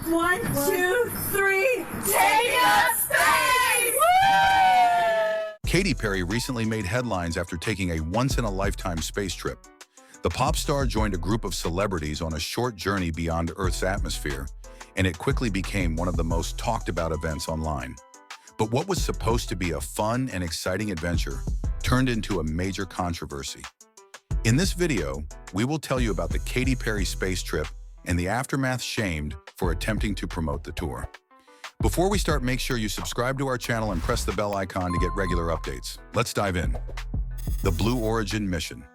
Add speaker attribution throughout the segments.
Speaker 1: 1, 2, 3, take up space!
Speaker 2: Katy Perry recently made headlines after taking a once-in-a-lifetime space trip. The pop star joined a group of celebrities on a short journey beyond Earth's atmosphere, and it quickly became one of the most talked-about events online. But what was supposed to be a fun and exciting adventure turned into a major controversy. In this video, we will tell you about the Katy Perry space trip and the aftermath shamed for attempting to promote the tour. Before we start, make sure you subscribe to our channel and press the bell icon to get regular updates. Let's dive in. The Blue Origin mission.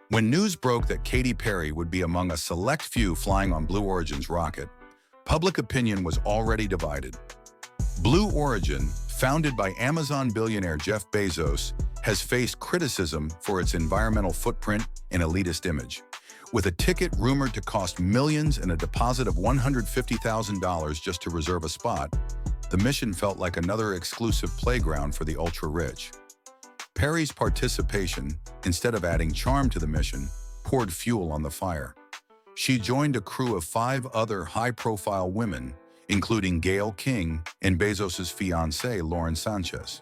Speaker 2: When news broke that Katy Perry would be among a select few flying on Blue Origin's rocket, public opinion was already divided. Blue Origin, founded by Amazon billionaire Jeff Bezos, has faced criticism for its environmental footprint and elitist image. With a ticket rumored to cost millions and a deposit of $150,000 just to reserve a spot, the mission felt like another exclusive playground for the ultra-rich. Perry's participation, instead of adding charm to the mission, poured fuel on the fire. She joined a crew of 5 other high-profile women, including Gayle King and Bezos' fiancée, Lauren Sanchez.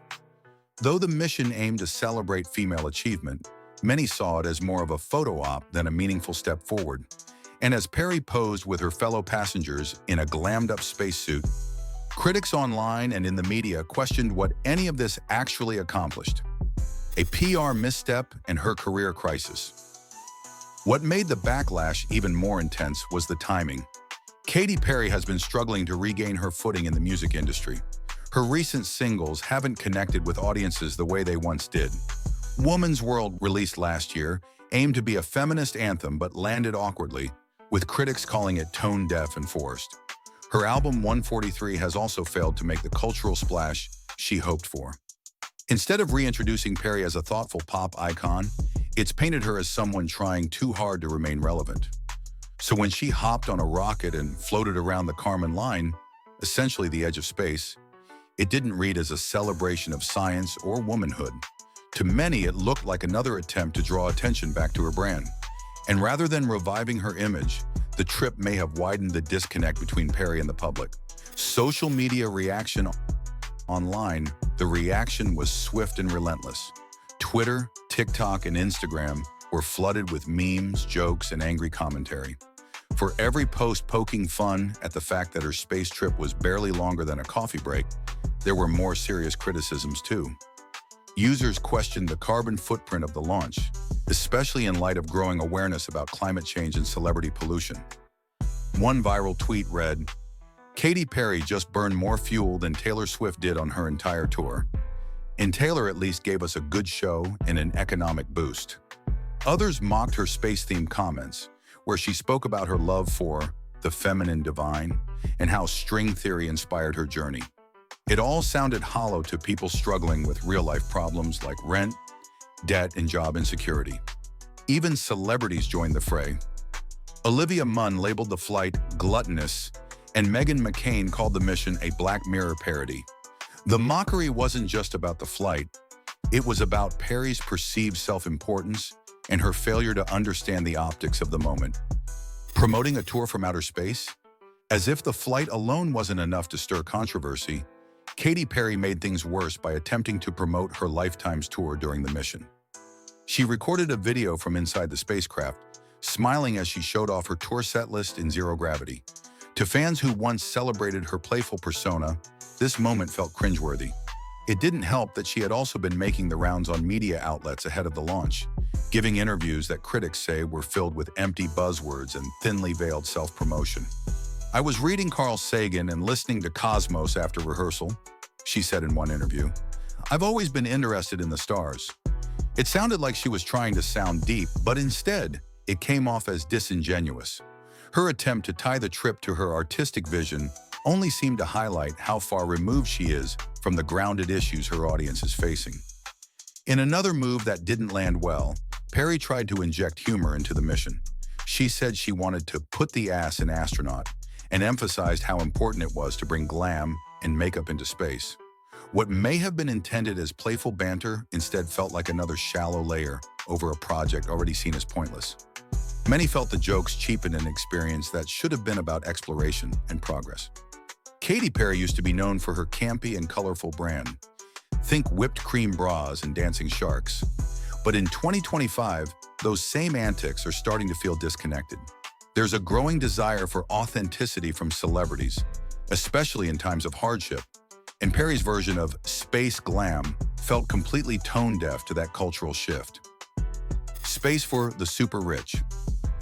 Speaker 2: Though the mission aimed to celebrate female achievement, many saw it as more of a photo op than a meaningful step forward. And as Perry posed with her fellow passengers in a glammed-up spacesuit, critics online and in the media questioned what any of this actually accomplished. A PR misstep and her career crisis. What made the backlash even more intense was the timing. Katy Perry has been struggling to regain her footing in the music industry. Her recent singles haven't connected with audiences the way they once did. Woman's World, released last year, aimed to be a feminist anthem but landed awkwardly, with critics calling it tone-deaf and forced. Her album 143 has also failed to make the cultural splash she hoped for. Instead of reintroducing Perry as a thoughtful pop icon, it's painted her as someone trying too hard to remain relevant. So when she hopped on a rocket and floated around the Kármán line, essentially the edge of space, it didn't read as a celebration of science or womanhood. To many, it looked like another attempt to draw attention back to her brand. And rather than reviving her image, the trip may have widened the disconnect between Perry and the public. Social media reaction online, the reaction was swift and relentless. Twitter, TikTok, and Instagram were flooded with memes, jokes, and angry commentary. For every post poking fun at the fact that her space trip was barely longer than a coffee break, there were more serious criticisms too. Users questioned the carbon footprint of the launch, especially in light of growing awareness about climate change and celebrity pollution. One viral tweet read, "Katy Perry just burned more fuel than Taylor Swift did on her entire tour. And Taylor at least gave us a good show and an economic boost." Others mocked her space-themed comments, where she spoke about her love for the feminine divine and how string theory inspired her journey. It all sounded hollow to people struggling with real-life problems like rent, debt, and job insecurity. Even celebrities joined the fray. Olivia Munn labeled the flight gluttonous, and Meghan McCain called the mission a Black Mirror parody. The mockery wasn't just about the flight. It was about Perry's perceived self-importance and her failure to understand the optics of the moment. Promoting a tour from outer space? As if the flight alone wasn't enough to stir controversy, Katy Perry made things worse by attempting to promote her Lifetime's tour during the mission. She recorded a video from inside the spacecraft, smiling as she showed off her tour set list in zero gravity. To fans who once celebrated her playful persona, this moment felt cringeworthy. It didn't help that she had also been making the rounds on media outlets ahead of the launch, giving interviews that critics say were filled with empty buzzwords and thinly veiled self-promotion. "I was reading Carl Sagan and listening to Cosmos after rehearsal," she said in one interview. "I've always been interested in the stars." It sounded like she was trying to sound deep, but instead, it came off as disingenuous. Her attempt to tie the trip to her artistic vision only seemed to highlight how far removed she is from the grounded issues her audience is facing. In another move that didn't land well, Perry tried to inject humor into the mission. She said she wanted to put the ass in astronaut and emphasized how important it was to bring glam and makeup into space. What may have been intended as playful banter instead felt like another shallow layer over a project already seen as pointless. Many felt the jokes cheapened an experience that should have been about exploration and progress. Katy Perry used to be known for her campy and colorful brand. Think whipped cream bras and dancing sharks. But in 2025, those same antics are starting to feel disconnected. There's a growing desire for authenticity from celebrities, especially in times of hardship. And Perry's version of space glam felt completely tone-deaf to that cultural shift. Space for the super rich.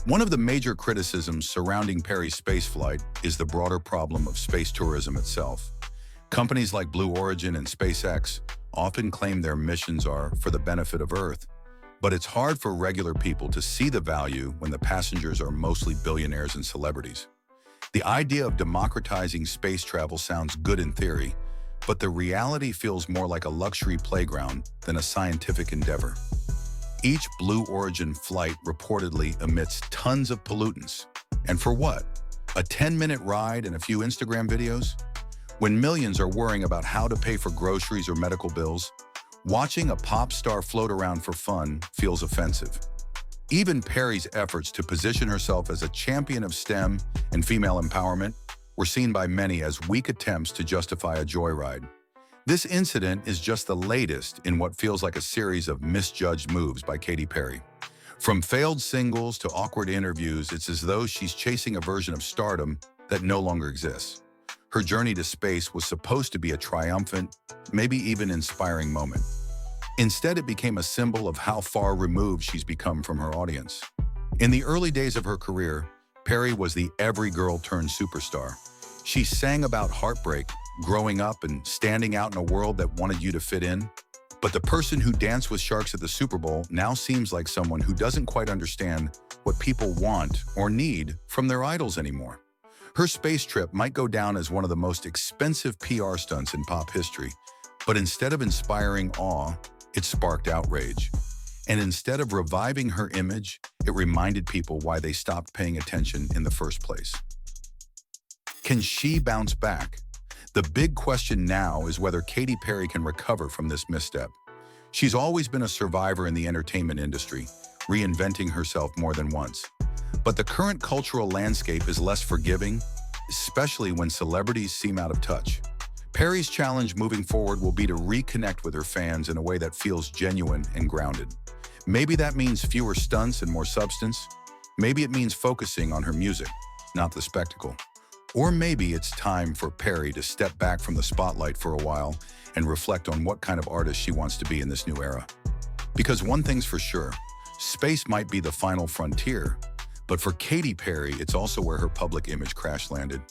Speaker 2: One of the major criticisms surrounding Perry's spaceflight is the broader problem of space tourism itself. Companies like Blue Origin and SpaceX often claim their missions are for the benefit of Earth, but it's hard for regular people to see the value when the passengers are mostly billionaires and celebrities. The idea of democratizing space travel sounds good in theory, but the reality feels more like a luxury playground than a scientific endeavor. Each Blue Origin flight reportedly emits tons of pollutants. And for what? A 10-minute ride and a few Instagram videos? When millions are worrying about how to pay for groceries or medical bills, watching a pop star float around for fun feels offensive. Even Perry's efforts to position herself as a champion of STEM and female empowerment were seen by many as weak attempts to justify a joyride. This incident is just the latest in what feels like a series of misjudged moves by Katy Perry. From failed singles to awkward interviews, it's as though she's chasing a version of stardom that no longer exists. Her journey to space was supposed to be a triumphant, maybe even inspiring moment. Instead, it became a symbol of how far removed she's become from her audience. In the early days of her career, Perry was the every girl turned superstar. She sang about heartbreak, growing up and standing out in a world that wanted you to fit in. But the person who danced with sharks at the Super Bowl now seems like someone who doesn't quite understand what people want or need from their idols anymore. Her space trip might go down as one of the most expensive PR stunts in pop history, but instead of inspiring awe, it sparked outrage. And instead of reviving her image, it reminded people why they stopped paying attention in the first place. Can she bounce back? The big question now is whether Katy Perry can recover from this misstep. She's always been a survivor in the entertainment industry, reinventing herself more than once. But the current cultural landscape is less forgiving, especially when celebrities seem out of touch. Perry's challenge moving forward will be to reconnect with her fans in a way that feels genuine and grounded. Maybe that means fewer stunts and more substance. Maybe it means focusing on her music, not the spectacle. Or maybe it's time for Perry to step back from the spotlight for a while and reflect on what kind of artist she wants to be in this new era. Because one thing's for sure, space might be the final frontier, but for Katy Perry, it's also where her public image crash landed.